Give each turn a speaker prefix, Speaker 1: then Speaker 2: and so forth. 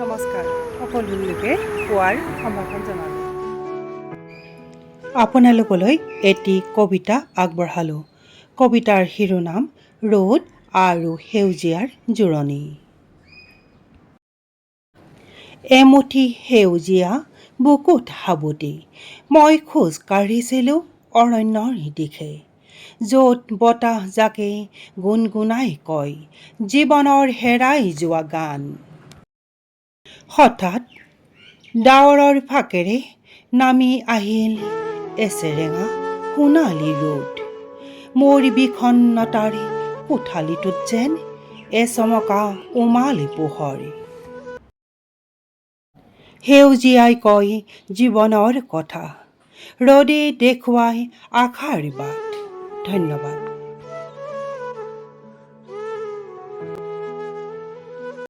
Speaker 1: নমস্কাৰ সকলোলৈকে পুৱাৰ সম্ভাষণ জনালোঁ। আপোনালোকলৈ এটি কবিতা আগবঢ়ালোঁ। কবিতাৰ শিৰোনাম ৰ'দ আৰু সেউজীয়াৰ জোৰণি। এমুঠি সেউজীয়া বুকুত সাবটি মই খোজ কাঢ়িছিলোঁ অৰণ্যৰ দিশে, য'ত বতাহ জাকে গুণগুণাই কয় জীৱনৰ হেৰাই যোৱা গান। হঠাৎ ডাৱৰৰ ফাকেৰে নামি আহিল এচেৰেঙা সোণালী ৰ'দ। মোৰ বিষণ্ণতাৰ কোঠালিটোত যেন এচমকা উমালি পোহৰ। সেউজীয়াই কয় জীৱনৰ কথা, ৰ'দে দেখুৱাই আশাৰ বাট। ধন্যবাদ।